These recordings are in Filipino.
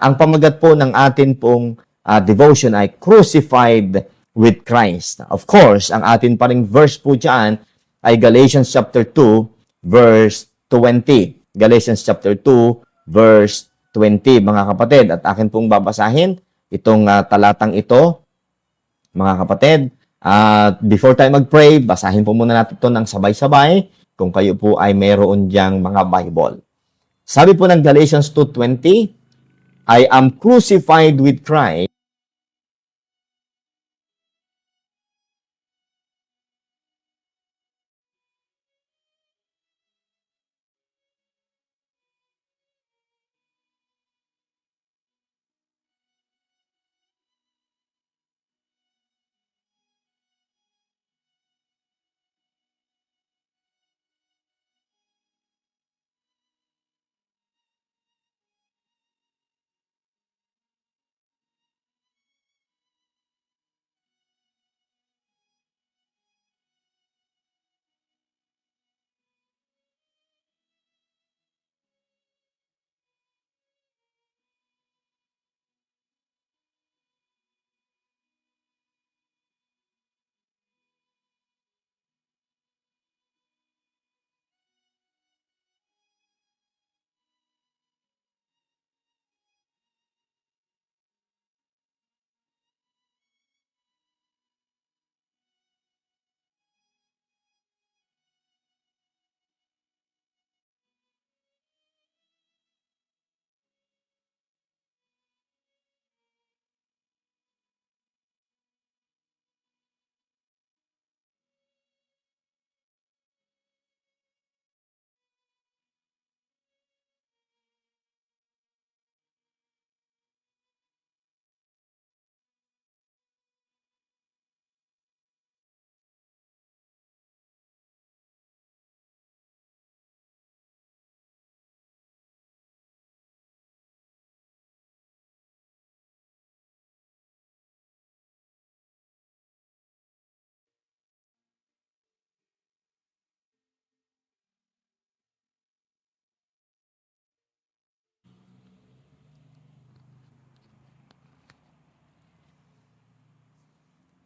Ang pamagat po ng atin pong devotion ay Crucified with Christ. Of course, ang atin pa ring verse po dyan ay Galatians chapter 2, verse 20. Galatians chapter 2, verse 20, mga kapatid. At akin pong babasahin itong talatang ito, mga kapatid. Before tayo mag-pray, basahin po muna natin ito ng sabay-sabay kung kayo po ay mayroon diyang mga Bible. Sabi po ng Galatians 2:20, I am crucified with Christ.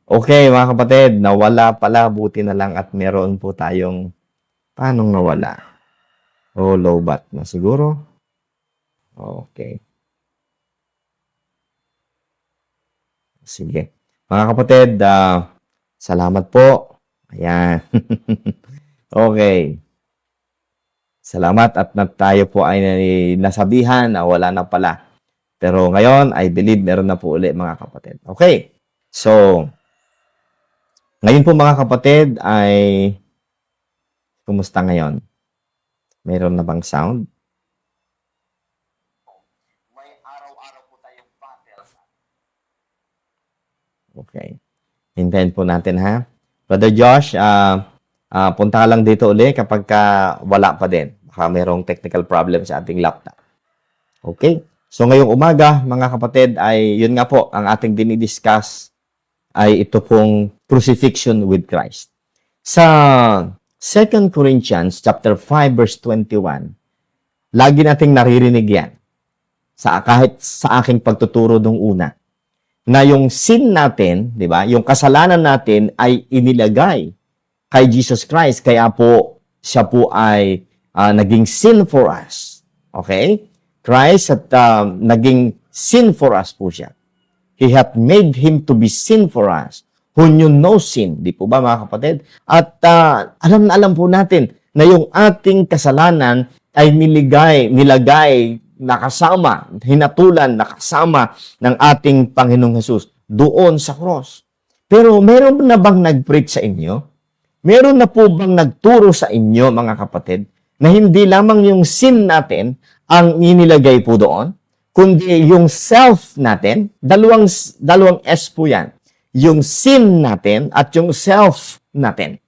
Okay, mga kapatid, nawala pala, buti na lang at meron po tayong, paano nawala? Low bat na siguro. Okay. Sige. Mga kapatid, salamat po. Ayan. Okay. Salamat at tayo po ay nasabihan na wala na pala. Pero ngayon, I believe meron na po ulit, mga kapatid. Okay. So, ngayon po mga kapatid ay kumusta ngayon? Meron na bang sound? May araw-araw po tayong battle. Okay. Hintayin po natin ha. Brother Josh, punta lang dito uli kapag wala pa din. Baka mayroong technical problem sa ating laptop. Okay? So ngayong umaga, mga kapatid, ay yun nga po, ang ating dinidiscuss ay ito pong crucifixion with Christ. Sa 2 Corinthians chapter 5 verse 21, lagi nating naririnig yan kahit sa aking pagtuturo nung una, na yung sin natin, di ba, yung kasalanan natin ay inilagay kay Jesus Christ, kaya po siya po ay naging sin for us. Okay? Christ at naging sin for us po siya. He hath made him to be sin for us, who knew no sin. Di po ba, mga kapatid? At alam na alam po natin na yung ating kasalanan ay nilagay, nakasama, hinatulan, nakasama ng ating Panginoong Hesus doon sa cross. Pero meron na bang nag-preach sa inyo? Meron na po bang nagturo sa inyo, mga kapatid, na hindi lamang yung sin natin ang inilagay po doon, kundi yung self natin, dalawang S po yan. Yung sin natin at yung self natin.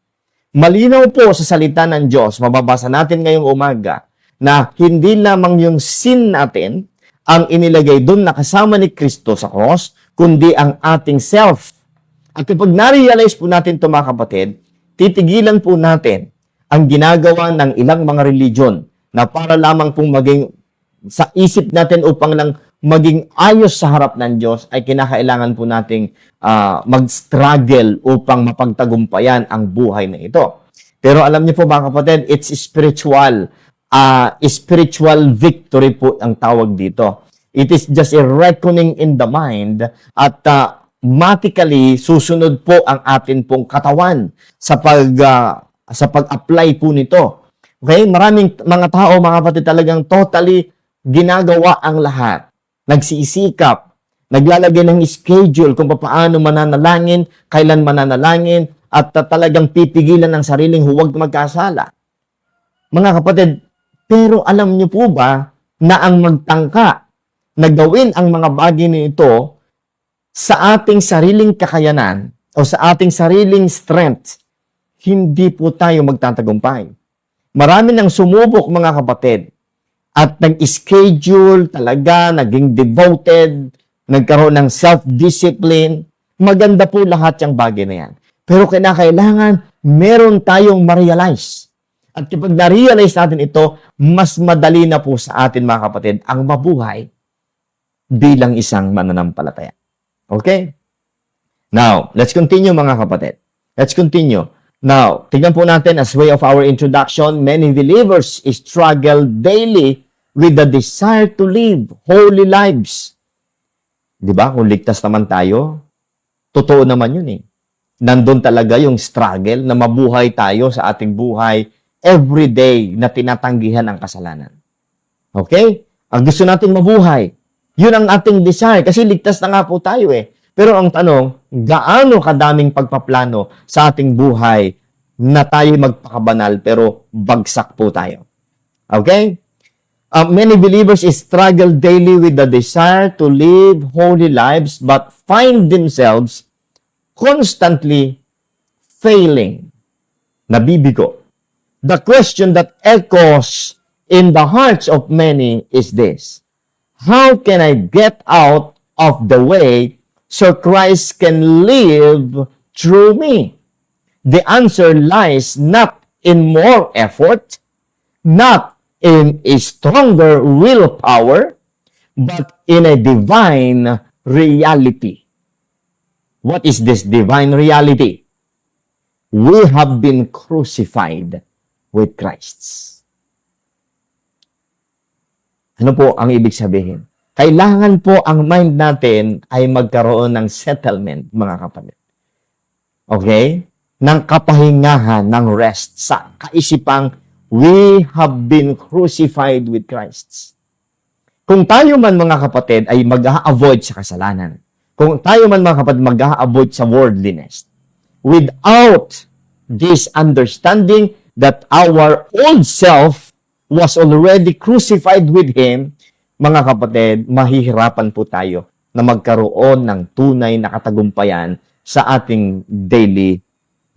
Malinaw po sa salita ng Diyos, mababasa natin ngayong umaga, na hindi lamang yung sin natin ang inilagay doon nakasama ni Kristo sa cross, kundi ang ating self. At kapag na-realize po natin ito, mga kapatid, titigilan po natin ang ginagawa ng ilang mga religion na para lamang pong maging sa isip natin upang lang maging ayos sa harap ng Diyos, ay kinakailangan po nating mag-struggle upang mapagtagumpayan ang buhay na ito. Pero alam niyo po mga kapatid, it's spiritual victory po ang tawag dito. It is just a reckoning in the mind at automatically susunod po ang atin pong katawan sa pag-apply po nito. Okay? Maraming mga tao, mga kapatid, talagang totally ginagawa ang lahat. Nagsisikap, naglalagay ng schedule kung paano mananalangin, kailan mananalangin, at talagang pipigilan ng sariling huwag magkasala. Mga kapatid, pero alam niyo po ba na ang magtangka na gawin ang mga bagay nito sa ating sariling kakayanan o sa ating sariling strength, hindi po tayo magtatagumpay. Marami nang sumubok mga kapatid at nag-schedule talaga, naging devoted, nagkaroon ng self-discipline. Maganda po lahat yung bagay na yan. Pero kinakailangan meron tayong ma-realize. At kapag na-realize natin ito, mas madali na po sa atin mga kapatid ang mabuhay bilang isang mananampalataya. Okay? Now, let's continue mga kapatid. Let's continue. Now, tingnan po natin as way of our introduction, many believers struggle daily with the desire to live holy lives. Di ba? Kung ligtas naman tayo, totoo naman yun eh. Nandun talaga yung struggle na mabuhay tayo sa ating buhay everyday na tinatanggihan ang kasalanan. Okay? Ang gusto natin mabuhay. Yun ang ating desire kasi ligtas na nga po tayo eh. Pero ang tanong, gaano kadaming pagpaplano sa ating buhay na tayo magpakabanal pero bagsak po tayo? Okay? Many believers struggle daily with the desire to live holy lives but find themselves constantly failing. Nabibigo. The question that echoes in the hearts of many is this: how can I get out of the way so Christ can live through me? The answer lies not in more effort, not in a stronger willpower, but in a divine reality. What is this divine reality? We have been crucified with Christ. Ano po ang ibig sabihin? Kailangan po ang mind natin ay magkaroon ng settlement, mga kapatid. Okay? Ng kapahingahan, ng rest sa kaisipang we have been crucified with Christ. Kung tayo man mga kapatid ay mag-a-avoid sa kasalanan, kung tayo man mga kapatid mag-a-avoid sa worldliness, without this understanding that our old self was already crucified with Him, mga kapatid, mahihirapan po tayo na magkaroon ng tunay na katagumpayan sa ating daily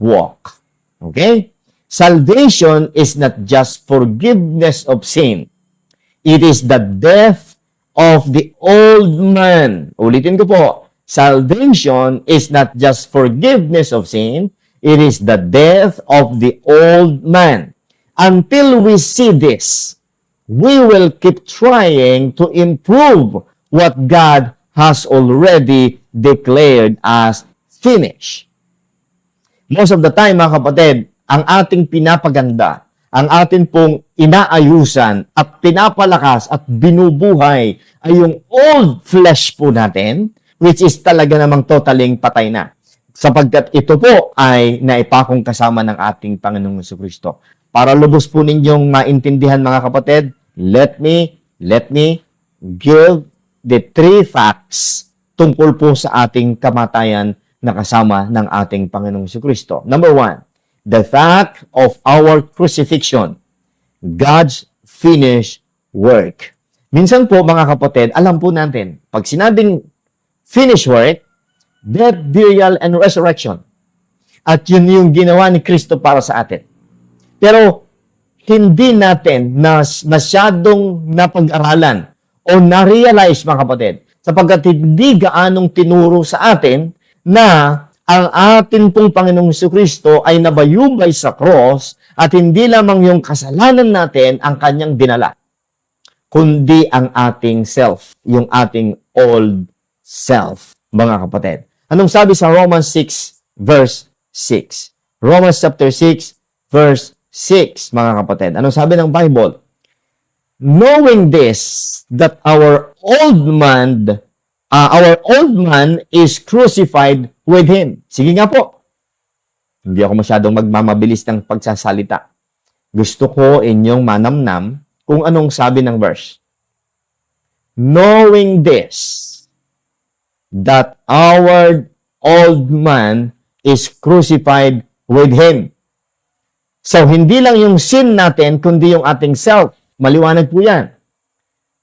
walk. Okay? Salvation is not just forgiveness of sin. It is the death of the old man. Ulitin ko po. Salvation is not just forgiveness of sin. It is the death of the old man. Until we see this, we will keep trying to improve what God has already declared as finished. Most of the time, mga kapatid, ang ating pinapaganda, ang atin pong inaayusan at pinapalakas at binubuhay ay yung old flesh po natin, which is talaga namang totaling patay na. Sapagkat ito po ay naipakong kasama ng ating Panginoong Jesucristo. Para lubos po ninyong maintindihan mga kapatid, let me give the three facts tungkol po sa ating kamatayan na kasama ng ating Panginoong Jesucristo. Number one, the fact of our crucifixion, God's finished work. Minsan po mga kapatid, alam po natin, pag sinabing finished work, death, burial, and resurrection. At yun yung ginawa ni Kristo para sa atin. Pero hindi natin masyadong napag-aralan o na-realize mga kapatid, sapagkat hindi gaanong tinuro sa atin na ang atin pong Panginoong Jesucristo ay nabayubay sa cross at hindi lamang yung kasalanan natin ang kanyang dinala, kundi ang ating self, yung ating old self, mga kapatid. Anong sabi sa Romans 6, verse 6? Romans chapter 6, verse 6, mga kapatid. Anong sabi ng Bible? Knowing this, that our old man is crucified with Him. Sige nga po. Hindi ako masyadong magmamabilis ng pagsasalita. Gusto ko inyong manamnam kung anong sabi ng verse. Knowing this, that our old man is crucified with Him. So, hindi lang yung sin natin, kundi yung ating self. Maliwanag po yan.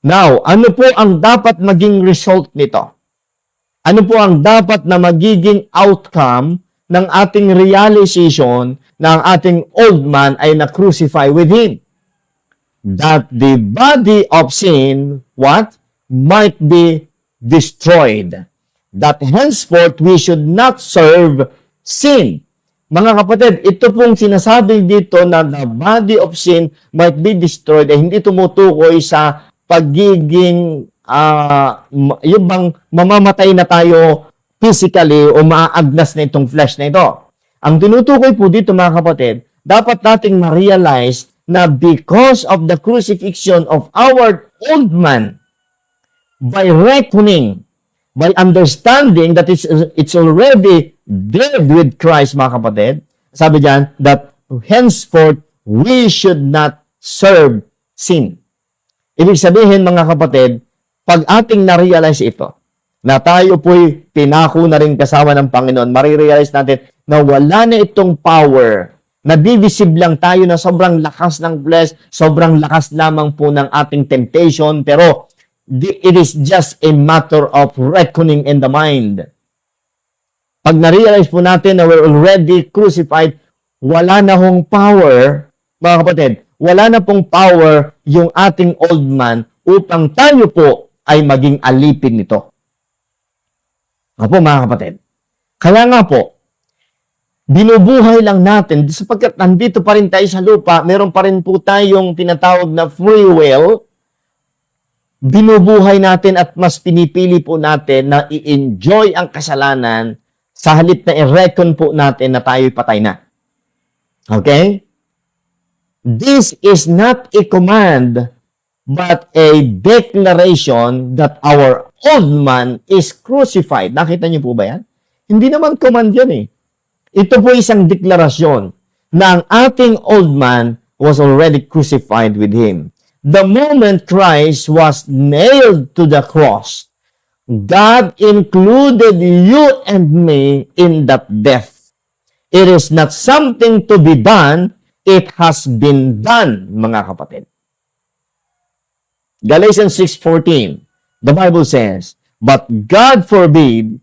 Now, ano po ang dapat maging result nito? Ano po ang dapat na magiging outcome ng ating realization na ang ating old man ay na-crucify with Him? That the body of sin, what? Might be destroyed. That henceforth we should not serve sin. Mga kapatid, ito pong sinasabi dito na the body of sin might be destroyed ay hindi tumutukoy sa pagiging yung bang mamamatay na tayo physically o maaagnas na itong flesh na ito. Ang tinutukoy po dito mga kapatid, dapat nating ma-realize na because of the crucifixion of our old man, by reckoning, by understanding that it's already dead with Christ, mga kapatid, sabi diyan, that henceforth, we should not serve sin. Ibig sabihin, mga kapatid, pag ating na-realize ito, na tayo po'y pinako na rin kasama ng Panginoon, marirealize natin na wala na itong power, na divisib lang tayo na sobrang lakas ng flesh, sobrang lakas lamang po ng ating temptation, pero it is just a matter of reckoning in the mind. Pag na-realize po natin na we're already crucified, wala na hong power, mga kapatid, wala na pong power yung ating old man upang tayo po ay maging alipin nito. Opo, mga kapatid. Kaya nga po, binubuhay lang natin, sapagkat nandito pa rin tayo sa lupa, meron pa rin po tayong tinatawag na free will, binubuhay natin at mas pinipili po natin na i-enjoy ang kasalanan sa halip na i-reckon po natin na tayo'y patay na. Okay? This is not a command, but a declaration that our old man is crucified. Nakita niyo po ba yan? Hindi naman command yan eh. Ito po isang deklarasyon na ang ating old man was already crucified with Him. The moment Christ was nailed to the cross, God included you and me in that death. It is not something to be done, it has been done, mga kapatid. Galatians 6:14, the Bible says, but God forbid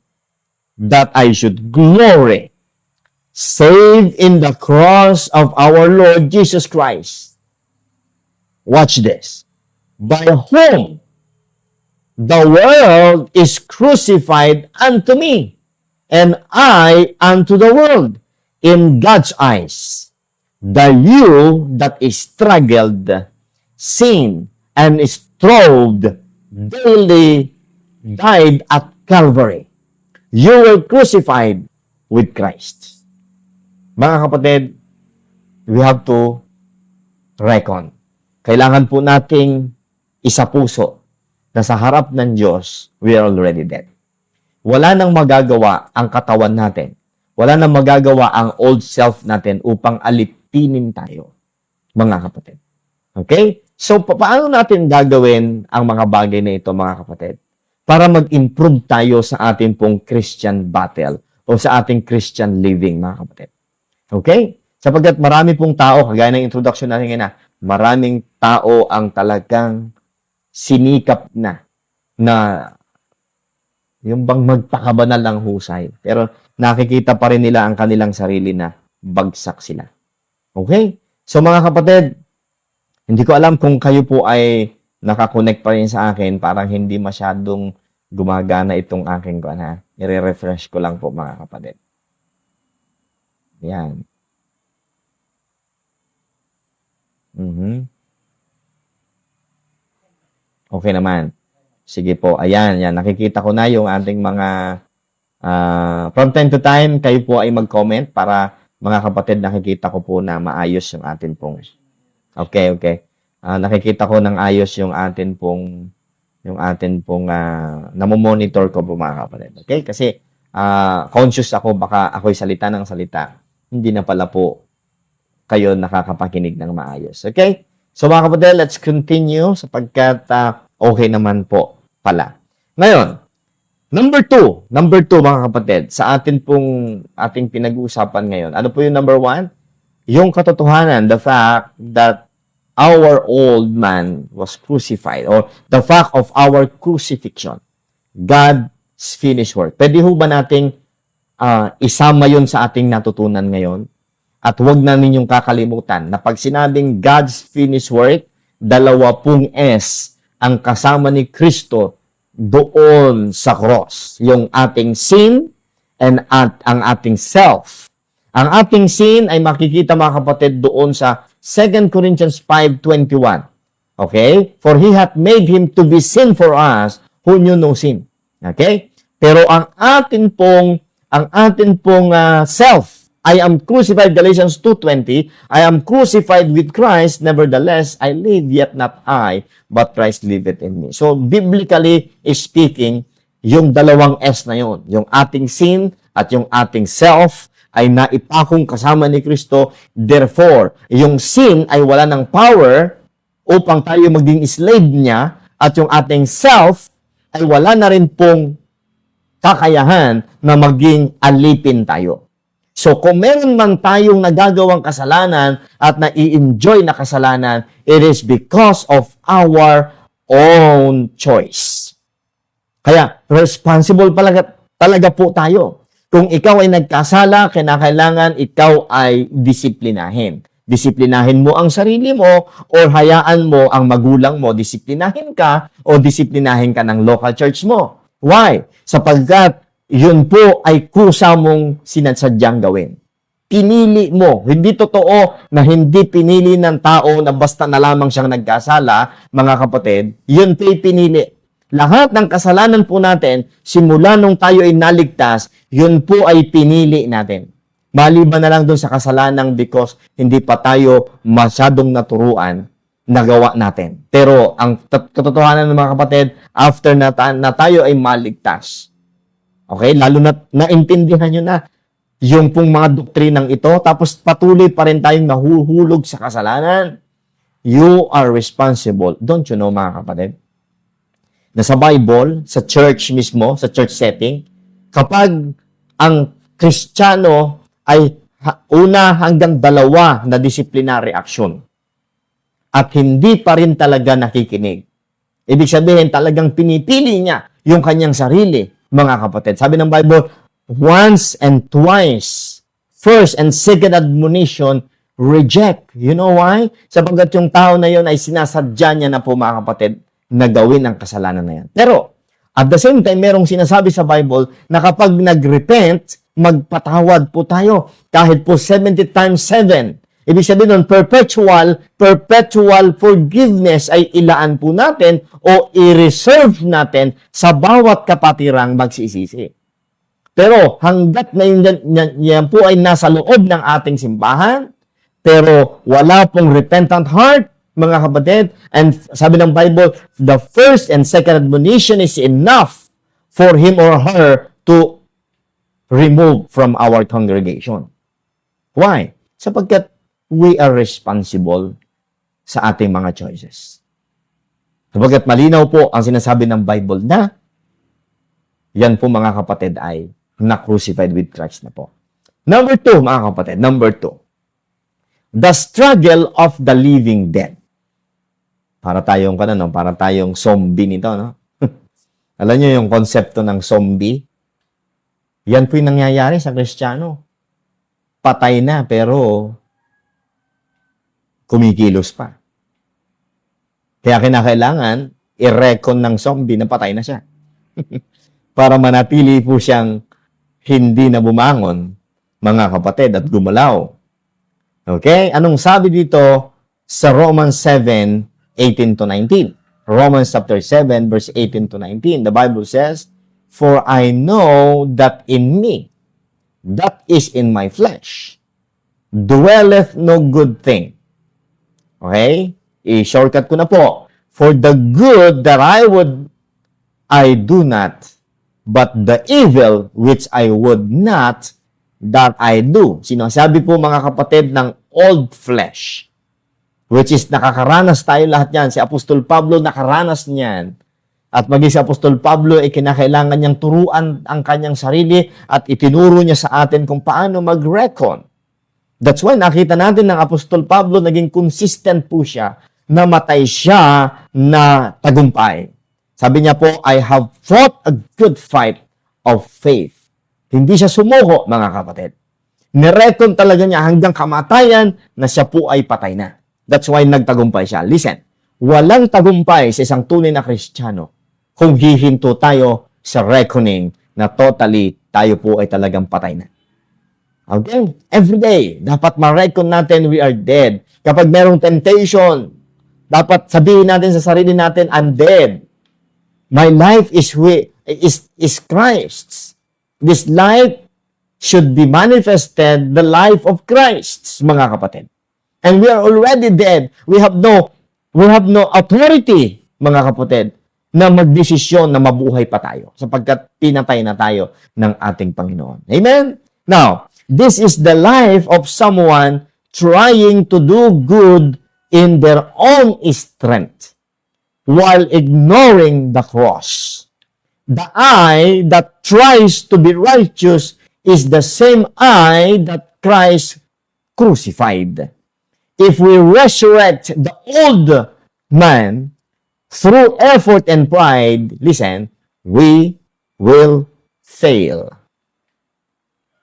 that I should glory save in the cross of our Lord Jesus Christ. Watch this. By whom the world is crucified unto me, and I unto the world. In God's eyes, the you that is struggled, sinned, and strove daily died at Calvary. You were crucified with Christ. Mga kapatid, we have to reckon. Kailangan po nating isapuso na sa harap ng Diyos, we are already dead. Wala nang magagawa ang katawan natin. Wala nang magagawa ang old self natin upang alipinin tayo, mga kapatid. Okay? So, paano natin gagawin ang mga bagay na ito, mga kapatid? Para mag-improve tayo sa ating pong Christian battle o sa ating Christian living, mga kapatid. Okay? Sapagkat marami pong tao, kagaya ng introduction natin ngayon na, maraming tao ang talagang sinikap na yung bang magpakabanal ng husay. Pero nakikita pa rin nila ang kanilang sarili na bagsak sila. Okay? So mga kapatid, hindi ko alam kung kayo po ay nakakonect pa rin sa akin. Parang hindi masyadong gumagana itong aking i-refresh ko lang po mga kapatid. Yan. Okay naman. Sige po. Ayan, yan. Nakikita ko na yung ating mga from time to time, kayo po ay mag-comment para mga kapatid, nakikita ko po na maayos yung atin pong. Okay, okay. Nakikita ko ng ayos yung atin pong namomonitor ko po mga kapatid. Okay? Kasi conscious ako, baka ako'y salita ng salita. Hindi na pala po kayo nakakapakinig ng maayos. Okay? So mga kapatid, let's continue sapagkat okay naman po pala. Ngayon, number two mga kapatid, sa ating pinag-uusapan ngayon. Ano po yung number 1? Yung katotohanan, the fact that our old man was crucified, or the fact of our crucifixion. God's finished work. Pwede ho ba nating isama yun sa ating natutunan ngayon? At huwag na ninyong kakalimutan na pag sinabing God's finished work, 2 S ang kasama ni Kristo doon sa cross. Yung ating sin and ang ating self. Ang ating sin ay makikita mga kapatid doon sa 2 Corinthians 5:21. Okay? For He hath made Him to be sin for us who knew no sin. Okay? Pero ang atin pong self, I am crucified, Galatians 2:20, I am crucified with Christ, nevertheless, I live, yet not I, but Christ liveth in me. So, biblically speaking, yung 2 S na yun, yung ating sin at yung ating self, ay naipakong kasama ni Kristo. Therefore, yung sin ay wala ng power upang tayo maging slave niya, at yung ating self ay wala na rin pong kakayahan na maging alipin tayo. So, kung meron man tayong nagagawang kasalanan at nai-enjoy na kasalanan, it is because of our own choice. Kaya, responsible talaga po tayo. Kung ikaw ay nagkasala, kinakailangan ikaw ay disiplinahin. Disiplinahin mo ang sarili mo o hayaan mo ang magulang mo, disiplinahin ka o disiplinahin ka ng local church mo. Why? Sapagkat yun po ay kusa mong sinasadyang gawin. Pinili mo. Hindi totoo na hindi pinili ng tao na basta na lamang siyang nagkasala, mga kapatid. Yun po'y pinili. Lahat ng kasalanan po natin, simula nung tayo ay naligtas, yun po ay pinili natin. Maliban na lang doon sa kasalanan because hindi pa tayo masyadong naturuan, nagawa natin. Pero ang katotohanan ng mga kapatid, after na tayo ay maligtas, okay, lalo na naintindihan nyo na yung pong mga doktrinang ito, tapos patuloy pa rin tayong nahuhulog sa kasalanan, you are responsible. Don't you know, mga kapatid? Na sa Bible, sa church mismo, sa church setting, kapag ang Kristiyano ay una hanggang 2 na disciplinary action at hindi pa rin talaga nakikinig, ibig sabihin talagang pinipili niya yung kanyang sarili, mga kapatid. Sabi ng Bible, once and twice, first and second admonition, reject. You know why? Sapagkat yung tao na yon ay sinasadya niya na po, mga kapatid, na gawin ang kasalanan na yan. Pero, at the same time, merong sinasabi sa Bible na kapag nag-repent, magpatawad po tayo. Kahit po 70 times 7. Ibig sabihin nun, perpetual forgiveness ay ilaan po natin o i-reserve natin sa bawat kapatirang magsisisi. Pero hanggat na yan po ay nasa loob ng ating simbahan, pero wala pong repentant heart, mga kapatid, and sabi ng Bible, the first and second admonition is enough for him or her to remove from our congregation. Why? Sapagkat we are responsible sa ating mga choices. Sapagkat malinaw po ang sinasabi ng Bible na yan po, mga kapatid, ay na-crucified with Christ na po. Number 2, mga kapatid, number 2. The struggle of the living dead. Para tayong zombie nito, no? Alam niyo yung konsepto ng zombie? Yan po yung nangyayari sa Kristiyano. Patay na, pero kumikilos pa. Kaya kinakailangan i-reckon ng zombie na patay na siya. Para manatili po siyang hindi na bumangon, mga kapatid, at gumalaw. Okay? Anong sabi dito sa Romans 7:18-19? Romans chapter 7, verse 18 to 19. The Bible says, "For I know that in me, that is in my flesh, dwelleth no good thing." Okay? I-shortcut ko na po. "For the good that I would, I do not, but the evil which I would not, that I do." Sinasabi po mga kapatid ng old flesh, which is nakakaranas tayo lahat yan. Si Apostol Pablo nakaranas niyan. At maging si Apostol Pablo ay kinakailangan niyang turuan ang kanyang sarili at itinuro niya sa atin kung paano mag-reckon. That's why nakita natin ng Apostol Pablo, naging consistent po siya, namatay siya na tagumpay. Sabi niya po, "I have fought a good fight of faith." Hindi siya sumuko, mga kapatid. Nireckon talaga niya hanggang kamatayan na siya po ay patay na. That's why nagtagumpay siya. Listen, walang tagumpay sa isang tunay na Kristiyano kung hihinto tayo sa reckoning na totally tayo po ay talagang patay na. Okay? Every day, dapat ma-reckon natin we are dead. Kapag merong temptation, dapat sabihin natin sa sarili natin, "I'm dead. My life is Christ's. This life should be manifested, the life of Christ," mga kapatid. And we are already dead. We have no authority, mga kapatid, na magdesisyon na mabuhay pa tayo sapagkat pinatay na tayo ng ating Panginoon. Amen? Now, this is the life of someone trying to do good in their own strength while ignoring the cross. The I that tries to be righteous is the same I that Christ crucified. If we resurrect the old man through effort and pride, listen, we will fail.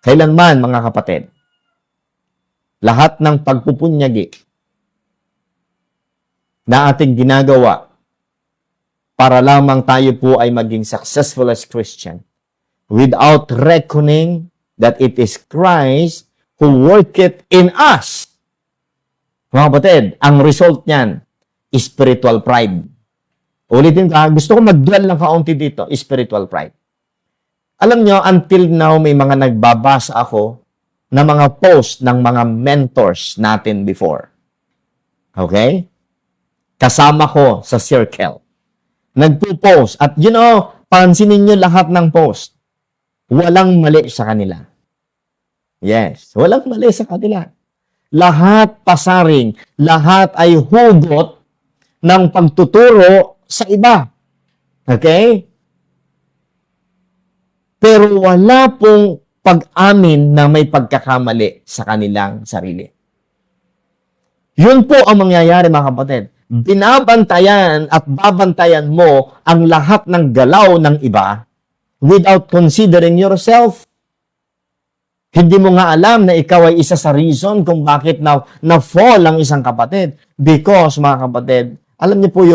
Kailanman, mga kapatid, lahat ng pagpupunyagi na ating ginagawa para lamang tayo po ay maging successful as Christian without reckoning that it is Christ who worketh in us. Mga kapatid, ang result niyan, spiritual pride. Ulitin ka, gusto ko mag-dwell ng kaunti dito, spiritual pride. Alam nyo, until now, may mga nagbabasa ako na mga post ng mga mentors natin before. Okay? Kasama ko sa circle. Nagpo-post. At pansinin nyo lahat ng post. Walang mali sa kanila. Yes, walang mali sa kanila. Lahat pasaring, lahat ay hugot ng pagtuturo sa iba. Okay? Pero wala pong pag-amin na may pagkakamali sa kanilang sarili. Yun po ang mangyayari, mga kapatid. Binabantayan at babantayan mo ang lahat ng galaw ng iba without considering yourself. Hindi mo nga alam na ikaw ay isa sa reason kung bakit na-fall ang isang kapatid. Because, mga kapatid, alam niyo po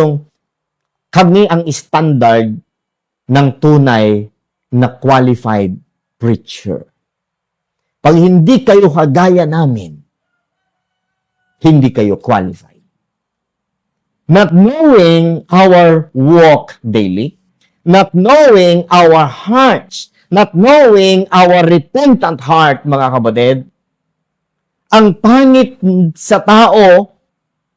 kami ang standard ng tunay na qualified preacher. Pag hindi kayo kagaya namin, hindi kayo qualified. Not knowing our walk daily, not knowing our hearts, not knowing our repentant heart, mga kapatid, ang pangit sa tao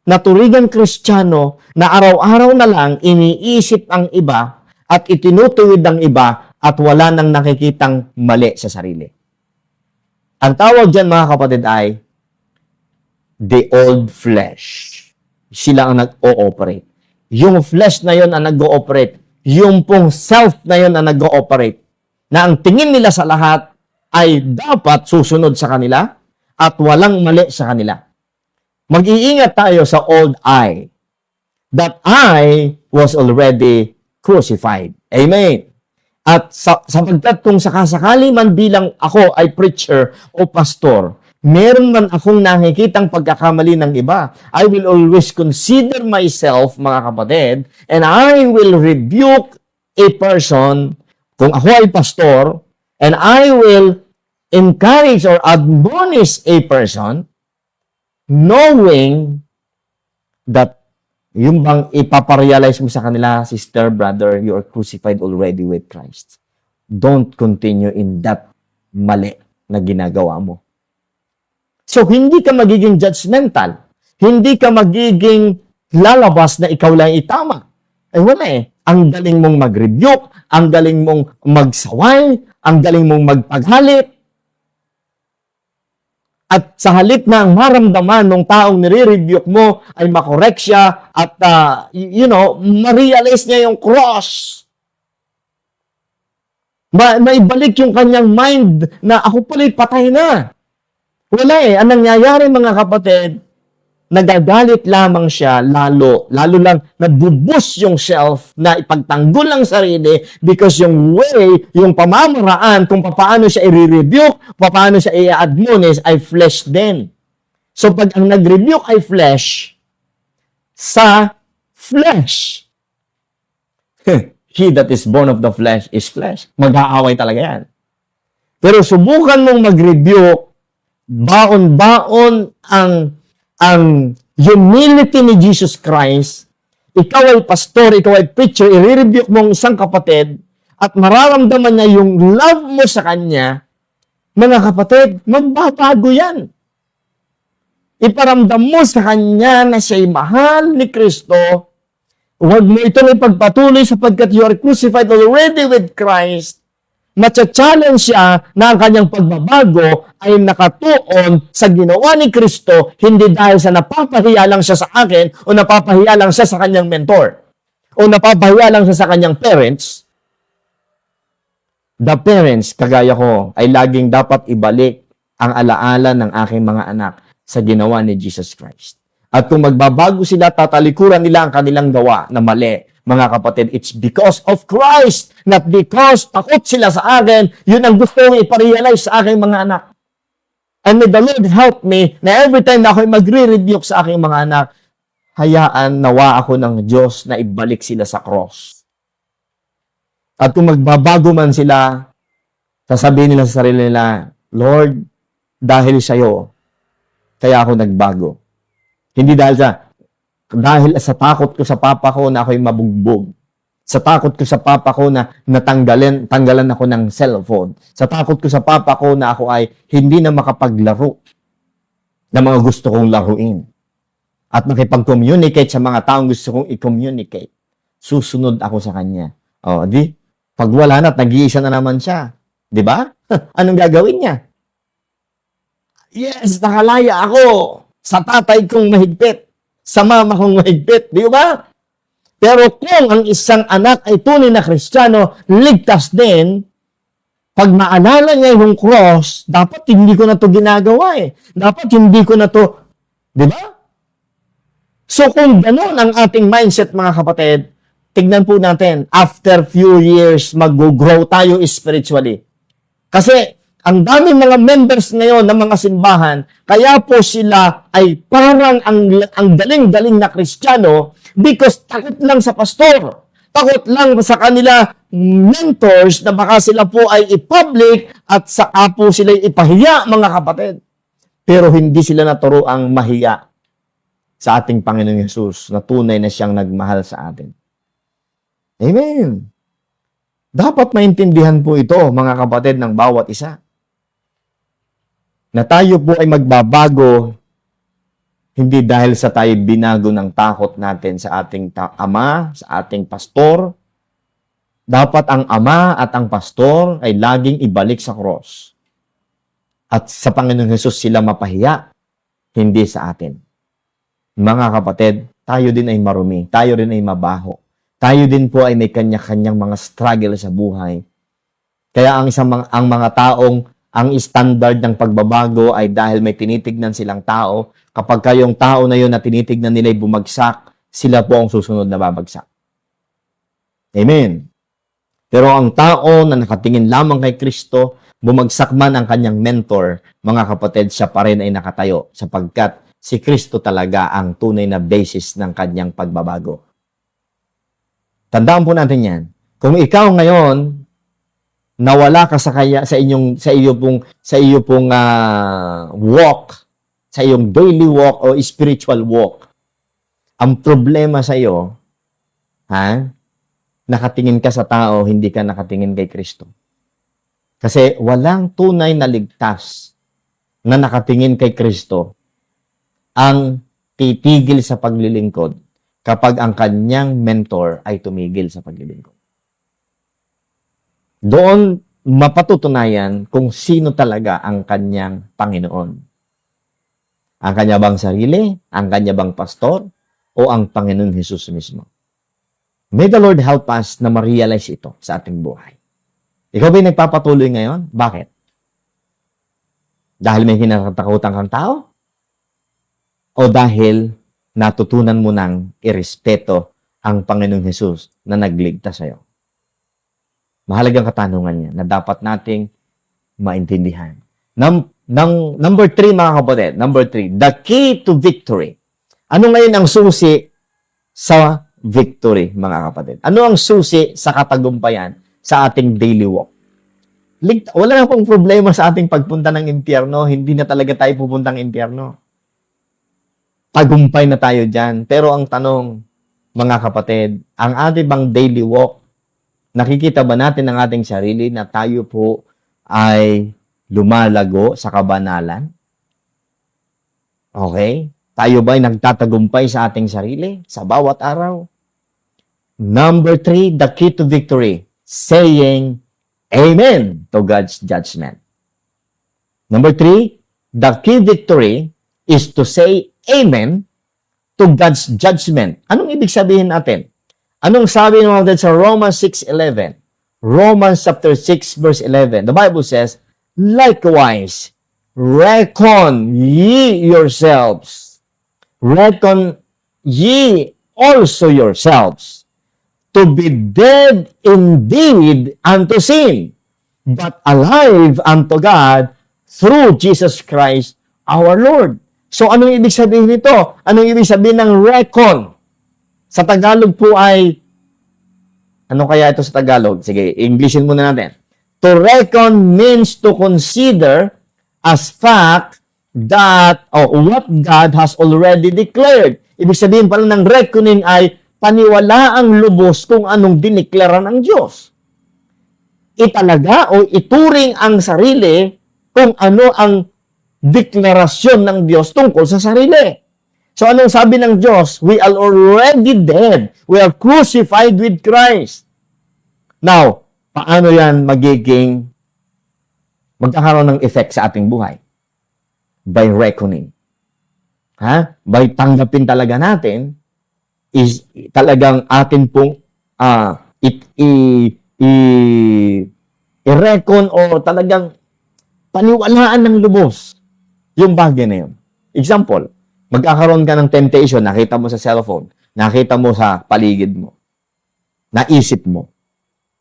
na turigang Kristiyano na araw-araw na lang iniisip ang iba at itinutuwid ang iba at wala nang nakikitang mali sa sarili. Ang tawag dyan, mga kapatid, ay the old flesh. Sila ang nag-ooperate. Yung flesh na yon ang nag-ooperate. Yung pong self na yon ang nag-ooperate. Na ang tingin nila sa lahat ay dapat susunod sa kanila at walang mali sa kanila. Mag-iingat tayo sa old I. That I was already crucified. Amen. At sapagkat kung sakasakali man bilang ako ay preacher o pastor, meron man akong nakikitang pagkakamali ng iba, I will always consider myself, mga kapatid, and I will rebuke a person, kung ako ay pastor, and I will encourage or admonish a person, knowing that Yung bang ipaparealize mo sa kanila, sister, brother, you are crucified already with Christ. Don't continue in that mali na ginagawa mo. So, hindi ka magiging judgmental. Hindi ka magiging lalabas na ikaw lang itama. Ay wala eh. Ang galing mong mag-rebuke, ang galing mong magsaway, ang galing mong magpaghalit. At sa halip na ang maramdaman ng taong nire-rebuke mo ay makorek siya at, ma-realize niya yung cross. Maibalik yung kanyang mind na ako pala patay na. Wala eh. Ang nangyayari mga kapatid, nagagalit lamang siya lalo lang nabubus yung self na ipagtanggol ang sarili because yung way, yung pamamaraan kung paano siya i-rebuke, paano siya i-admonish ay flesh din. So pag ang nag-rebuke ay flesh, sa flesh, he that is born of the flesh is flesh. Mag-aaway talaga yan. Pero subukan mong mag-rebuke, baon-baon ang humility ni Jesus Christ, ikaw ay pastor, ikaw ay preacher, i-rebuke mo ang isang kapatid, at mararamdaman niya yung love mo sa kanya, mga kapatid, magbabago yan. Iparamdam mo sa kanya na siya'y mahal ni Kristo, huwag mo itong ipagpatuloy sapagkat you are crucified already with Christ. Matcha-challenge siya na ang kanyang pagbabago ay nakatuon sa ginawa ni Kristo, hindi dahil sa napapahiya lang siya sa akin o napapahiya lang siya sa kanyang mentor o napapahiya lang siya sa kanyang parents. The parents, kagaya ko, ay laging dapat ibalik ang alaala ng aking mga anak sa ginawa ni Jesus Christ. At kung magbabago sila, tatalikuran nila ang kanilang gawa na mali. Mga kapatid, it's because of Christ, not because takot sila sa akin. Yun ang gusto kong iparealize sa aking mga anak. And may the Lord help me na every time na ako'y magre-rebuke sa aking mga anak, hayaan nawa ako ng Diyos na ibalik sila sa cross. At kung magbabago man sila, sasabihin nila sa sarili nila, Lord, dahil sa'yo, kaya ako nagbago. Hindi dahil sa takot ko sa papa ko na ako'y mabugbog. Sa takot ko sa papa ko na tanggalan ako ng cellphone. Sa takot ko sa papa ko na ako ay hindi na makapaglaro ng mga gusto kong laruin. At makipag-communicate sa mga taong gusto kong i-communicate. Susunod ako sa kanya. O, pag wala na, nag-iisa na naman siya. Di ba? Anong gagawin niya? Yes, nakalaya ako sa tatay kong mahigpit. Sa mama kong mahigpit, di ba? Pero kung ang isang anak ay tunay na Kristiyano, ligtas din, pag maalala niya yung cross, dapat hindi ko na to ginagawa eh. Dapat hindi ko na to, di ba? So kung gano'n ang ating mindset mga kapatid, tignan po natin, after few years, mag-grow tayo spiritually. Kasi, ang daming mga members ngayon ng mga simbahan, kaya po sila ay parang ang galing-galing na Kristiyano because takot lang sa pastor. Takot lang sa kanila mentors na baka sila po ay i-public at saka po sila ipahiya, mga kapatid. Pero hindi sila naturoang mahiya sa ating Panginoong Hesus na tunay na siyang nagmahal sa atin. Amen. Dapat maintindihan po ito, mga kapatid, ng bawat isa. Na tayo po ay magbabago hindi dahil sa tayo binago ng takot natin sa ating ama, sa ating pastor. Dapat ang ama at ang pastor ay laging ibalik sa cross. At sa Panginoong Hesus sila mapahiya, hindi sa atin. Mga kapatid, tayo din ay marumi, tayo rin ay mabaho. Tayo din po ay may kanya-kanyang mga struggle sa buhay. Kaya ang mga taong ang standard ng pagbabago ay dahil may tinitignan silang tao. Kapag kayong tao na yun na tinitignan nila ay bumagsak, sila po ang susunod na babagsak. Amen. Pero ang tao na nakatingin lamang kay Kristo, bumagsak man ang kanyang mentor, mga kapatid, siya pa rin ay nakatayo sapagkat si Kristo talaga ang tunay na basis ng kanyang pagbabago. Tandaan po natin yan. Kung ikaw ngayon, nawala ka sa iyo pong walk, sa iyong daily walk o spiritual walk. Ang problema sa iyo, nakatingin ka sa tao, hindi ka nakatingin kay Kristo. Kasi walang tunay na ligtas na nakatingin kay Kristo ang titigil sa paglilingkod kapag ang kanyang mentor ay tumigil sa paglilingkod. Doon mapatutunayan kung sino talaga ang kanyang Panginoon. Ang kanya bang sarili, ang kanya bang pastor, o ang Panginoon Jesus mismo. May the Lord help us na ma-realize ito sa ating buhay. Ikaw ba'y nagpapatuloy ngayon? Bakit? Dahil may kinatatakutan kang tao? O dahil natutunan mo nang irespeto ang Panginoong Jesus na nagligtas sa iyo? Mahalagang katanungan niya na dapat nating maintindihan. Number 3, mga kapatid. Number 3, the key to victory. Ano ngayon ang susi sa victory, mga kapatid? Ano ang susi sa katagumpayan sa ating daily walk? Wala na pong problema sa ating pagpunta ng impyerno. Hindi na talaga tayo pupuntang impyerno. Tagumpay na tayo dyan. Pero ang tanong, mga kapatid, ang ating bang daily walk, nakikita ba natin ang ating sarili na tayo po ay lumalago sa kabanalan? Okay? Tayo ba ay nagtatagumpay sa ating sarili sa bawat araw? Number 3, the key to victory, saying Amen to God's judgment. Number 3, the key victory is to say Amen to God's judgment. Anong ibig sabihin natin? Anong sabi natin sa Romans 6:11? Romans chapter 6 verse 11. The Bible says, likewise, reckon ye yourselves. Reckon ye also yourselves to be dead indeed unto sin, but alive unto God through Jesus Christ our Lord. So, anong ibig sabihin nito? Anong ibig sabihin ng reckon? Sa Tagalog po ay, ano kaya ito sa Tagalog? Sige, Englishin muna natin. To reckon means to consider as fact that, what God has already declared. Ibig sabihin pala ng reckoning ay paniwalaang lubos kung anong diniklara ng Diyos. Italaga o ituring ang sarili kung ano ang deklarasyon ng Diyos tungkol sa sarili. So, anong sabi ng Diyos? We are already dead. We are crucified with Christ. Now, paano yan magkakaroon ng effect sa ating buhay? By reckoning. By tanggapin talaga natin, is talagang atin pong i-reckon o talagang paniwalaan ng lubos yung bagay na yun. Example, magkakaroon ka ng temptation, nakita mo sa cellphone, nakita mo sa paligid mo, naisip mo,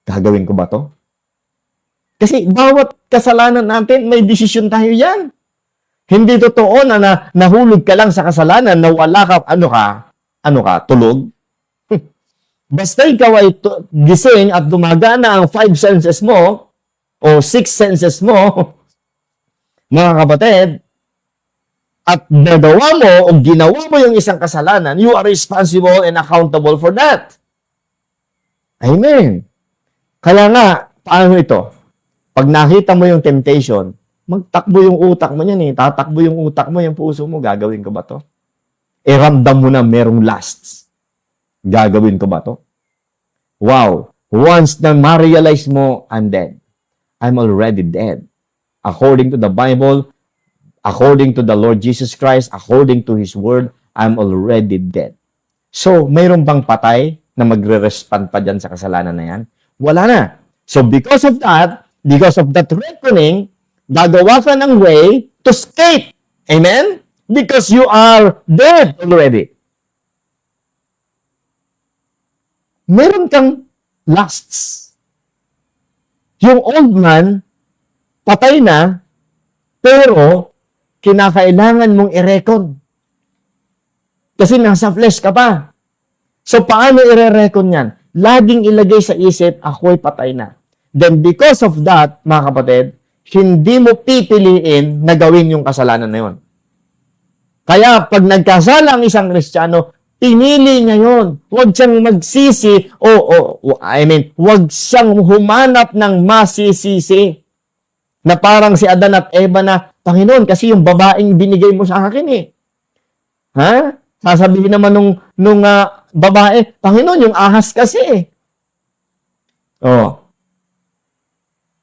gagawin ko ba to? Kasi bawat kasalanan natin, may desisyon tayo yan. Hindi totoo na nahulog ka lang sa kasalanan, na wala ka, tulog? Basta ikaw ay gising at dumagana ang 5 senses mo, o 6 senses mo, mga kapatid, at nagawa mo o ginawa mo yung isang kasalanan, you are responsible and accountable for that. Amen. Kaya nga, paano ito? Pag nakita mo yung temptation, magtakbo yung utak mo niyan . Tatakbo yung utak mo, yung puso mo, gagawin ko ba to? Ramdam mo na merong lusts. Gagawin ko ba to? Wow! Once na ma-realize mo, I'm dead. I'm already dead. According to the Bible, according to the Lord Jesus Christ, according to His Word, I'm already dead. So, mayroon bang patay na magre-respond pa dyan sa kasalanan na yan? Wala na. So, because of that reckoning, gagawa ka ng way to escape. Amen? Because you are dead already. Meron kang lusts. Yung old man, patay na, pero kinakailangan mong i-reckon. Kasi nasa flesh ka pa. So, paano i-reckon yan? Laging ilagay sa isip, ako'y patay na. Then, because of that, mga kapatid, hindi mo pipiliin na gawin yung kasalanan na yun. Kaya, pag nagkasala ang isang Kristiyano, pinili ngayon. Huwag siyang magsisi huwag siyang humanap ng masisisi. Na parang si Adan at Eva na, Panginoon, kasi yung babaeng binigay mo sa akin eh. Ha? Sasabihin naman nung babae, Panginoon, yung ahas kasi eh. Oh.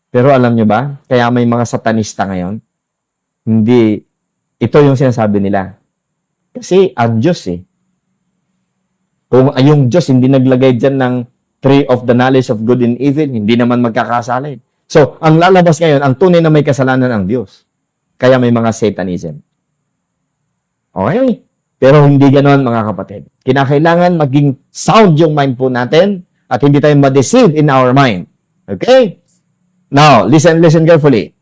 Pero alam nyo ba, kaya may mga satanista ngayon, hindi, ito yung sinasabi nila. Kasi ang Diyos eh. Kung yung Diyos hindi naglagay dyan ng tree of the knowledge of good and evil, hindi naman magkakasala eh. So, ang lalabas ngayon, ang tunay na may kasalanan ang Diyos. Kaya may mga Satanism. Okay? Pero hindi ganoon mga kapatid. Kinakailangan maging sound yung mind po natin at hindi tayo ma-deceive in our mind. Okay? Now, listen carefully.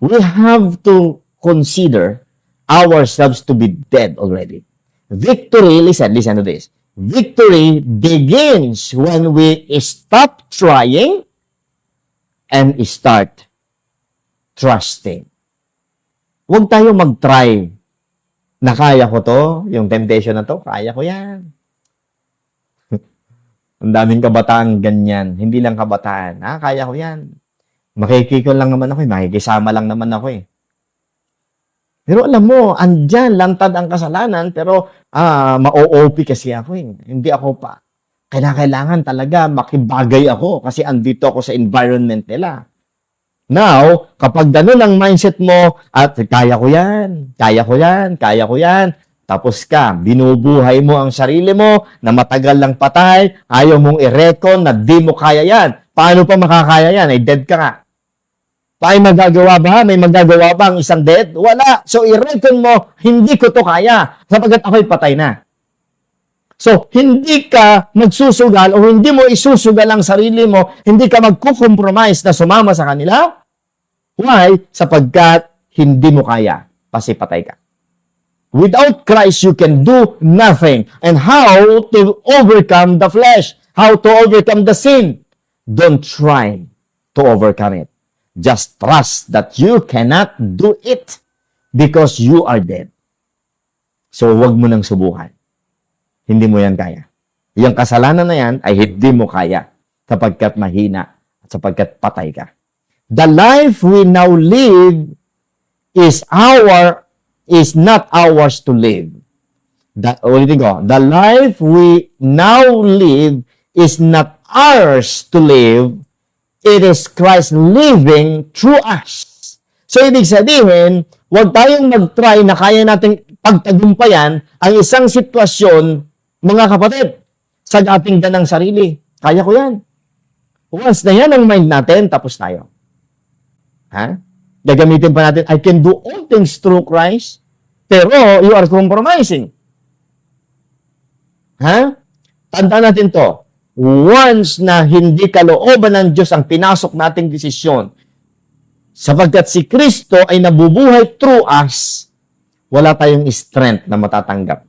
We have to consider ourselves to be dead already. Victory, listen to this. Victory begins when we stop trying and start trusting. Huwag tayo mag-try na kaya ko to, yung temptation na to, kaya ko yan. Ang daming kabataan ganyan. Hindi lang kabataan. Kaya ko yan. Makikikon lang naman ako eh. Makikisama lang naman ako eh. Pero alam mo, andyan, lantad ang kasalanan, pero ma-OOP kasi ako eh. Hindi ako pa. Kailangan talaga makibagay ako kasi andito ako sa environment nila. Now, kapag ganun ang mindset mo, at kaya ko yan, tapos ka, binubuhay mo ang sarili mo na matagal lang patay, ayaw mong i-recon na di mo kaya yan. Paano pa makakaya yan? Ay dead ka nga. May magagawa ba? May magagawa ba ang isang dead? Wala. So, i-recon mo, hindi ko to kaya sapagkat ako'y patay na. So, hindi ka magsusugal o hindi mo isusugal ang sarili mo, hindi ka magkukompromise na sumama sa kanila. Why? Sapagkat hindi mo kaya, kasi patay ka. Without Christ, you can do nothing. And how to overcome the flesh? How to overcome the sin? Don't try to overcome it. Just trust that you cannot do it because you are dead. So, huwag mo nang subukan. Hindi mo yan kaya. Yung kasalanan na yan ay hindi mo kaya sapagkat mahina at sapagkat patay ka. The life we now live is not ours to live. Ulitin ko. The life we now live is not ours to live. It is Christ living through us. So, ibig sabihin, huwag tayong mag-try na kaya nating pagtagumpayan ang isang sitwasyon, mga kapatid, sa ating ganang sarili. Kaya ko yan. Once na yan ang mind natin, tapos tayo. Gagamitin pa natin, I can do all things through Christ, pero you are compromising. Tandaan natin to. Once na hindi kalooban ng Diyos ang pinasok nating desisyon, sapagkat si Kristo ay nabubuhay through us, wala tayong strength na matatanggap.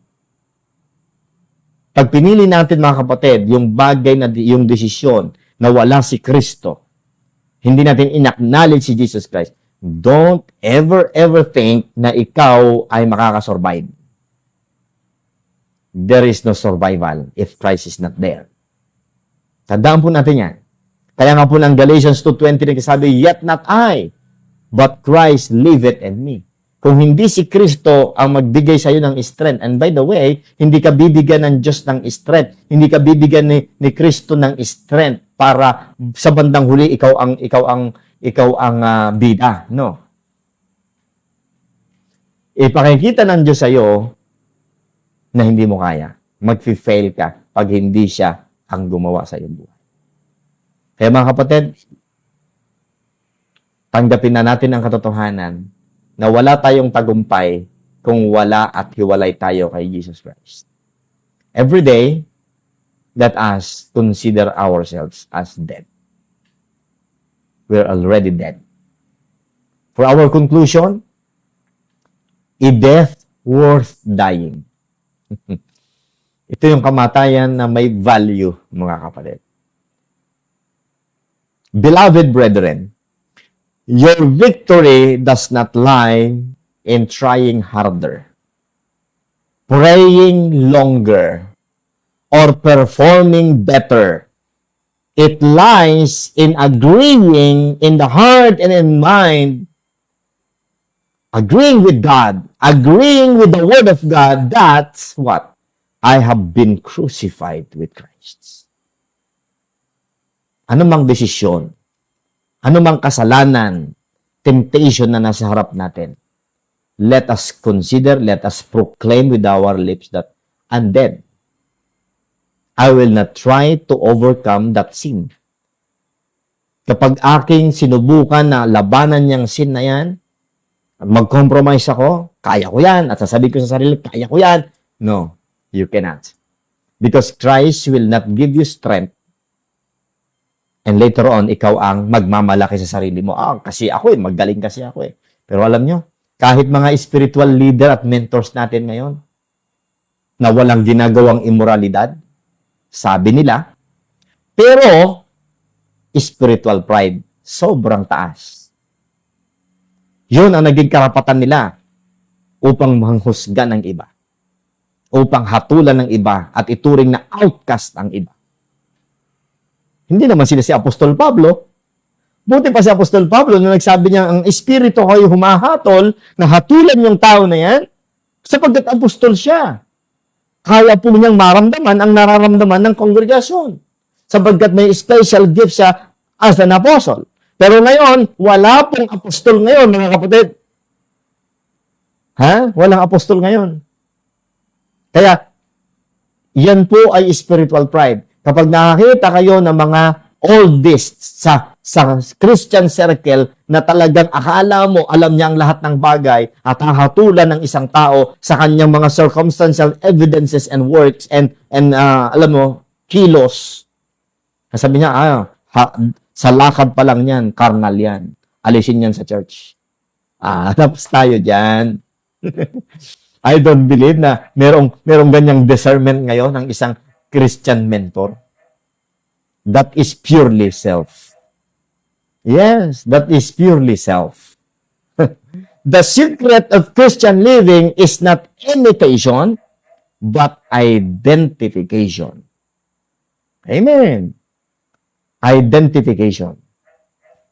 Pag pinili natin, mga kapatid, yung bagay na yung desisyon na wala si Kristo, hindi natin in-acknowledge si Jesus Christ, don't ever think na ikaw ay makakasurvive. There is no survival if Christ is not there. Tandaan po natin yan. Kaya nga po ng Galatians 2:20 nagsasabi, yet not I, but Christ liveth in me. Kung hindi si Kristo ang magbigay sa iyo ng strength, and by the way, hindi ka bibigyan ng Diyos ng strength, hindi ka bibigyan ni Kristo ng strength para sa bandang huli ikaw ang bida. No. Ipakikita ng Diyos sa iyo na hindi mo kaya. Mag-fail ka pag hindi siya ang gumawa sa iyong buhay. Kaya mga kapatid, tanggapin na natin ang katotohanan na wala tayong tagumpay kung wala at hiwalay tayo kay Jesus Christ. Every day, let us consider ourselves as dead. We're already dead. For our conclusion, a death worth dying. Ito yung kamatayan na may value, mga kapatid. Beloved brethren, your victory does not lie in trying harder. praying longer, or performing better. It lies in agreeing in the heart and in mind, agreeing with God, agreeing with the Word of God, that's what? I have been crucified with Christ. Ano mang desisyon, ano mang kasalanan, temptation na nasa harap natin, let us consider, let us proclaim with our lips that I'm dead. I will not try to overcome that sin. Kapag aking sinubukan na labanan niyang sin na yan, mag-compromise ako, kaya ko yan, at sasabihin ko sa sarili, kaya ko yan. No, you cannot. Because Christ will not give you strength. And later on, ikaw ang magmamalaki sa sarili mo. Kasi ako magaling kasi ako . Pero alam nyo, kahit mga spiritual leader at mentors natin ngayon, na walang ginagawang immoralidad, sabi nila, pero spiritual pride, sobrang taas. Yun ang naging karapatan nila upang manghusga ng iba, upang hatulan ng iba at ituring na outcast ang iba. Hindi naman sila si Apostol Pablo. Buti pa si Apostol Pablo nung nagsabi niya, ang espiritu ko'y humahatol na hatulan yung tao na yan, sapagkat apostol siya. Kaya po niyang maramdaman ang nararamdaman ng kongregasyon. Sapagkat may special gift siya as an apostle. Pero ngayon, wala pong apostol ngayon, mga kapatid. Walang apostol ngayon. Kaya, yan po ay spiritual pride. Kapag nakakita kayo ng mga oldists sa Christian circle na talagang akala mo alam niya ang lahat ng bagay at hahatulan ng isang tao sa kanyang mga circumstantial evidences and works and alam mo, kilos. Sabi niya, sa lakad pa lang yan, carnal yan. Alisin yan sa church. Tapos tayo dyan. I don't believe na merong ganyang discernment ngayon ng isang Christian mentor. That is purely self. Yes, that is purely self. The secret of Christian living is not imitation, but identification. Amen. Identification.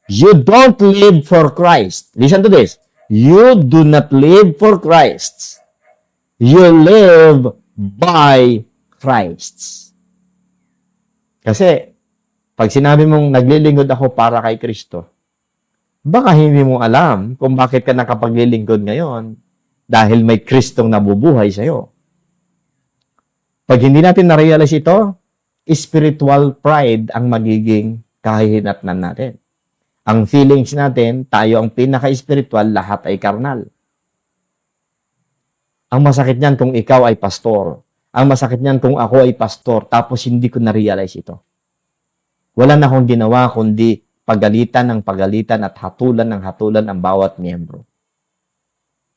You don't live for Christ. Listen to this. You do not live for Christ. You live by Christ. Kasi, pag sinabi mong naglilingkod ako para kay Kristo, baka hindi mo alam kung bakit ka nakapaglilingkod ngayon dahil may Kristong nabubuhay sa'yo. Pag hindi natin na-realize ito, spiritual pride ang magiging kahihinatnan natin. Ang feelings natin, tayo ang pinaka-spiritual, lahat ay karnal. Ang masakit niyan kung ikaw ay pastor. Ang masakit niyan kung ako ay pastor, tapos hindi ko na-realize ito. Wala na akong ginawa kundi pagalitan ng pagalitan at hatulan ng hatulan ang bawat miyembro.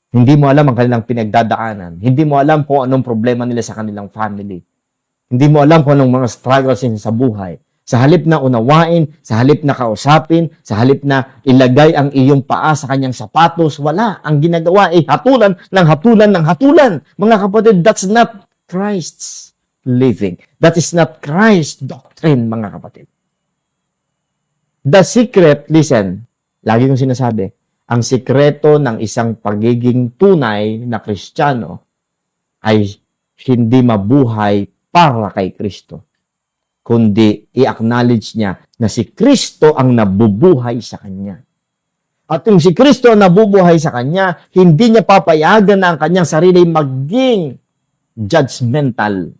Hindi mo alam ang kanilang pinagdadaanan. Hindi mo alam kung anong problema nila sa kanilang family. Hindi mo alam kung anong mga struggles nila sa buhay. Sa halip na unawain, sa halip na kausapin, sa halip na ilagay ang iyong paa sa kanyang sapatos, wala. Ang ginagawa ay hatulan ng hatulan ng hatulan. Mga kapatid, that's not Christ's living. That is not Christ's doctrine, mga kapatid. The secret, listen, lagi kong sinasabi, ang sikreto ng isang pagiging tunay na Kristiyano ay hindi mabuhay para kay Kristo, kundi i-acknowledge niya na si Kristo ang nabubuhay sa kanya. At yung si Kristo ang nabubuhay sa kanya, hindi niya papayagan na ang kanyang sarili maging judgmental.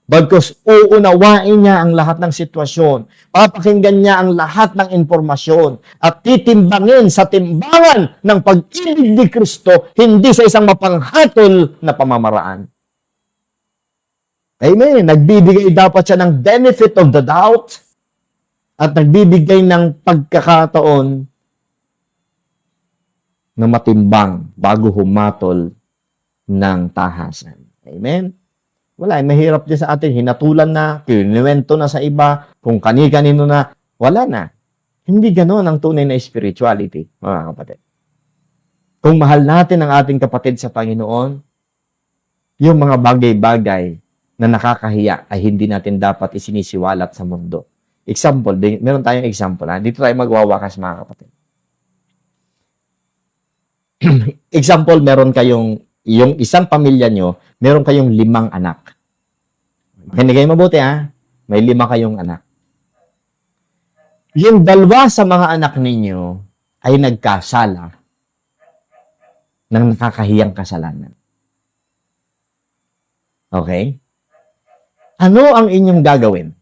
Bagkus uunawain niya ang lahat ng sitwasyon, papakinggan niya ang lahat ng informasyon, at titimbangin sa timbangan ng pag-ibig ni Kristo, hindi sa isang mapanghatol na pamamaraan. Amen. Nagbibigay dapat siya ng benefit of the doubt at nagbibigay ng pagkakataon na matimbang bago humatol ng tahasan. Amen. Wala, mahirap din sa atin. Hinatulan na, kinuwento na sa iba, kung kani-kanino na, wala na. Hindi ganoon ang tunay na spirituality, mga kapatid. Kung mahal natin ang ating kapatid sa Panginoon, yung mga bagay-bagay na nakakahiya ay hindi natin dapat isinisiwalat sa mundo. Example, meron tayong example. Ha? Dito tayo magwawakas, mga kapatid. Example, meron kayong, yung isang pamilya nyo, meron kayong 5 anak. Makinig kayo mabuti, ha? May 5 kayong anak. Yung 2 sa mga anak ninyo ay nagkasala ng nakakahiyang kasalanan. Okay? Ano ang inyong gagawin?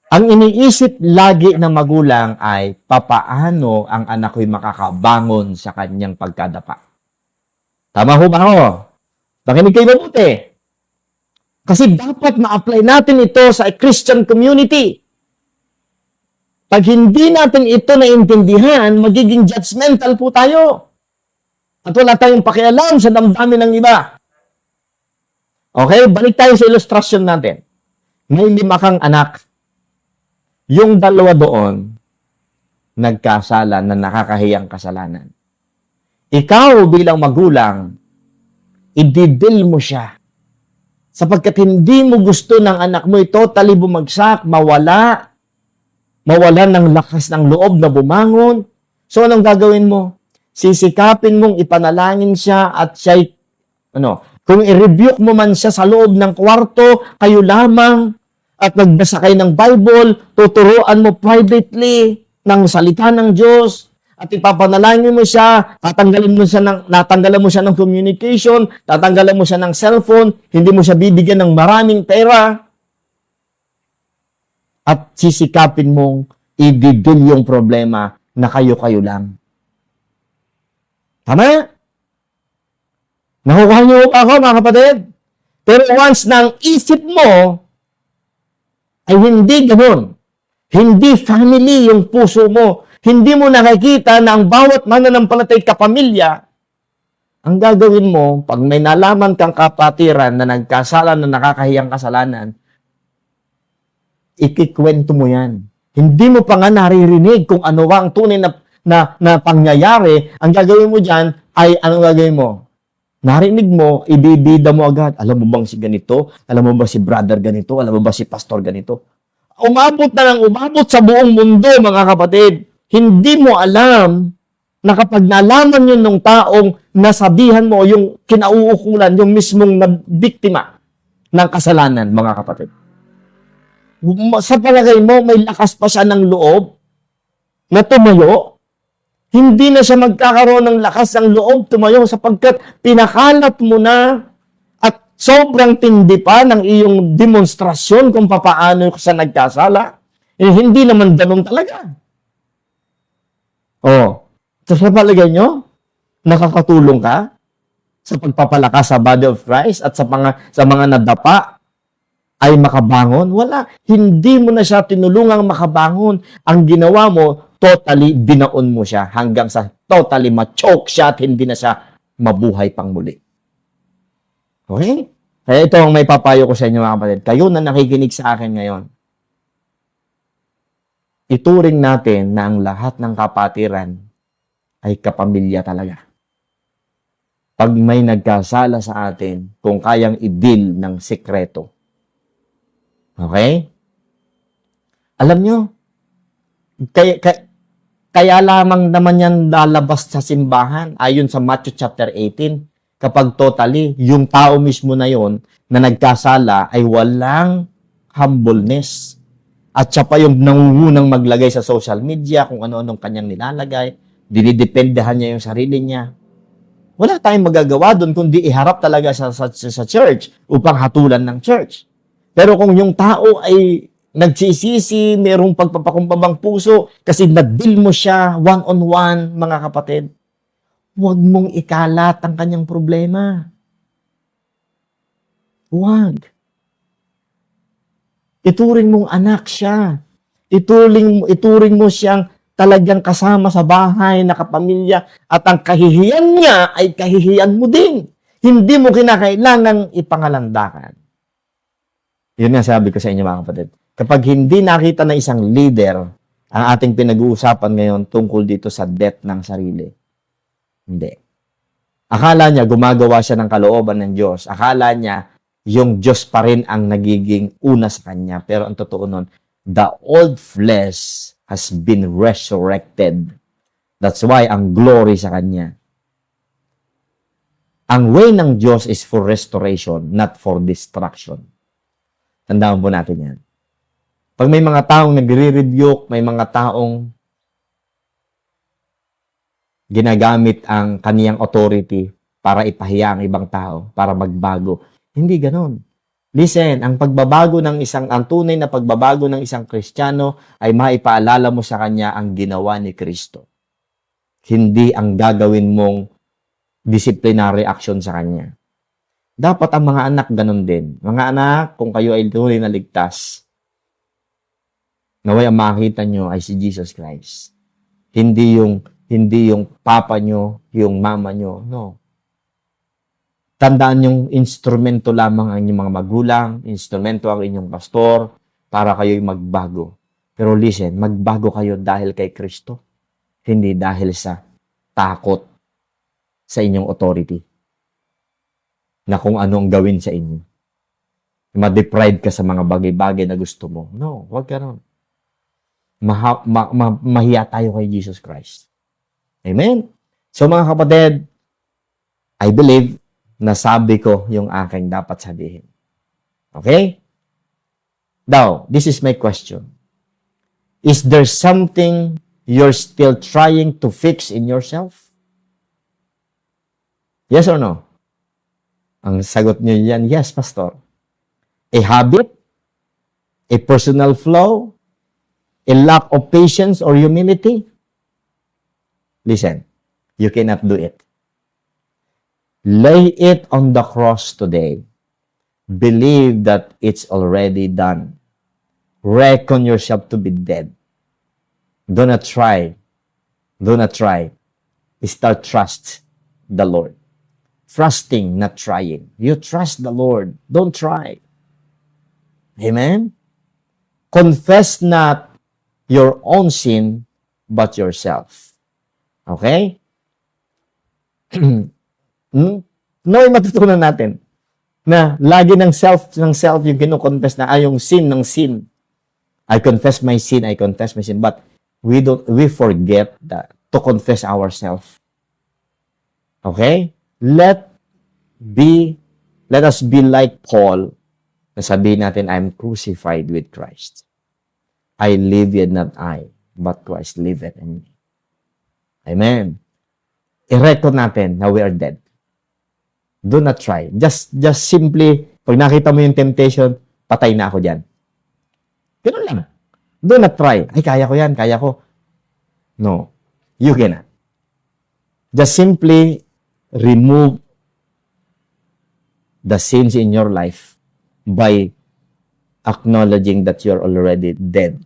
Ang iniisip lagi ng magulang ay papaano ang anak ko'y makakabangon sa kanyang pagkadapa. Tama ho ba ako? Makinig kayo mabuti. Kasi dapat ma-apply natin ito sa Christian community. Pag hindi natin ito naintindihan, magiging judgmental po tayo. At wala tayong pakialam sa damdamin ng iba. Okay, balik tayo sa ilustrasyon natin. May 5 kang anak. Yung 2 doon, nagkasala na nakakahiyang kasalanan. Ikaw bilang magulang, ididil mo siya. Sapagkat hindi mo gusto ng anak mo totally bumagsak, mawala ng lakas ng loob na bumangon. So, anong gagawin mo? Sisikapin mong ipanalangin siya at siya'y, kung i-rebuke mo man siya sa loob ng kwarto, kayo lamang, at nagbasa kayo ng Bible, tuturuan mo privately ng salita ng Diyos, at ipapanalangin mo siya, natanggalan mo siya ng communication, tatanggalan mo siya ng cellphone, hindi mo siya bibigyan ng maraming pera, at sisikapin mong ididil yung problema na kayo-kayo lang. Tama? Nakukuha niyo ako, mga kapatid? Pero once nang isip mo, ay hindi ganoon. Hindi family yung puso mo. Hindi mo nakikita na ang bawat mananampalatay kapamilya, ang gagawin mo, pag may nalaman kang kapatiran na nagkasala na nakakahiyang kasalanan, ikikwento mo yan. Hindi mo pa nga naririnig kung ano ba ang tunay na pangyayari. Ang gagawin mo dyan ay, anong gagawin mo? Narinig mo, ibibida mo agad. Alam mo bang si ganito? Alam mo ba si brother ganito? Alam mo ba si pastor ganito? Umabot na ng umabot sa buong mundo, mga kapatid. Hindi mo alam na kapag nalaman yun ng taong nasabihan mo, yung kinauukulan, yung mismong biktima ng kasalanan, mga kapatid. Sa palagay mo, may lakas pa siya ng loob na tumayo. Hindi na siya magkakaroon ng lakas ng loob tumayo sapagkat pinakalat mo na at sobrang tindi pa ng iyong demonstrasyon kung papaano siya nagkasala. Hindi naman ganun talaga. Sa palagay nyo, nakakatulong ka sa pagpapalakas sa body of Christ at sa mga nadapa ay makabangon? Wala. Hindi mo na siya tinulungang makabangon. Ang ginawa mo, totally binaon mo siya hanggang sa totally ma-choke siya at hindi na siya mabuhay pang muli. Okay? Kaya ito ang may papayo ko sa inyo, mga kapatid. Kayo na nakikinig sa akin ngayon, ituring natin na ang lahat ng kapatiran ay kapamilya talaga. Pag may nagkasala sa atin, kung kayang i-deal ng sikreto. Okay? Alam nyo, kaya lamang naman yan lalabas sa simbahan, ayon sa Matthew chapter 18, kapag totally, yung tao mismo na yon na nagkasala ay walang humbleness. At siya pa yung nangungunang maglagay sa social media kung ano-anong kanyang nilalagay, dinidependahan niya yung sarili niya. Wala tayong magagawa doon kundi iharap talaga sa church upang hatulan ng church. Pero kung yung tao ay nagsisisi, mayroong pagpapakumbabang puso, kasi na-deal mo siya one-on-one, mga kapatid, huwag mong ikalat ang kanyang problema. Huwag. Ituring mong anak siya. Ituring mo siyang talagang kasama sa bahay, nakapamilya, at ang kahihiyan niya ay kahihiyan mo din. Hindi mo kinakailangang ipangalandakan. Yun nga sabi ko sa inyo, mga kapatid. Kapag hindi nakita na isang leader ang ating pinag-uusapan ngayon tungkol dito sa death ng sarili, hindi. Akala niya gumagawa siya ng kalooban ng Diyos. Akala niya yung Diyos pa rin ang nagiging una sa kanya. Pero ang totoo nun, the old flesh has been resurrected. That's why ang glory sa kanya. Ang way ng Diyos is for restoration, not for destruction. Tandaan po natin yan. Pag may mga taong nagre-rebuke, may mga taong ginagamit ang kaniyang authority para ipahiya ang ibang tao, para magbago. Hindi ganon. Listen, ang tunay na pagbabago ng isang Kristiyano ay maipaalala mo sa kanya ang ginawa ni Kristo. Hindi ang gagawin mong disciplinary action sa kanya. Dapat ang mga anak ganon din. Mga anak, kung kayo ay tunay na ligtas, naway ang makita nyo ay si Jesus Christ. Hindi yung papa nyo, yung mama nyo. No. Tandaan yung instrumento lamang ang inyong mga magulang, instrumento ang inyong pastor, para kayo'y magbago. Pero listen, magbago kayo dahil kay Kristo. Hindi dahil sa takot sa inyong authority. Na kung ano ang gawin sa inyo. Ma-deprive ka sa mga bagay-bagay na gusto mo. No, wag ka ron. Mahiya tayo kay Jesus Christ. Amen? So mga kapatid, I believe nasabi ko yung aking dapat sabihin. Okay? Now, this is my question. Is there something you're still trying to fix in yourself? Yes or no? Ang sagot niyo yan, yes, Pastor. A habit? A personal flaw? A lack of patience or humility? Listen, you cannot do it. Lay it on the cross today. Believe that it's already done. Reckon yourself to be dead. Do not try. Do not try. Start trust the Lord. Trusting, not trying. You trust the Lord. Don't try. Amen? Confess not your own sin, but yourself. Okay? No'y matutunan natin na lagi ng self yung kino-confess na yung sin ng sin. I confess my sin, but we forget that to confess ourselves. Okay? Let us be like Paul na sabihin natin, I'm crucified with Christ. I live yet not I, but Christ liveth in me. Amen. I-record natin na we are dead. Do not try. Just simply, pag nakita mo yung temptation, patay na ako dyan. Ganun lang. Do not try. Ay, kaya ko yan, kaya ko. No. You cannot. Just simply remove the sins in your life by acknowledging that you're already dead.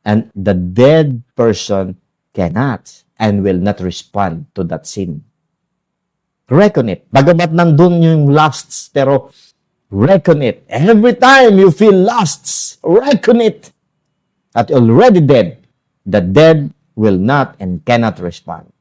And the dead person cannot and will not respond to that sin. Reckon it. Bagamat nandun yung lusts, pero reckon it. Every time you feel lusts, reckon it. That you're already dead. The dead will not and cannot respond.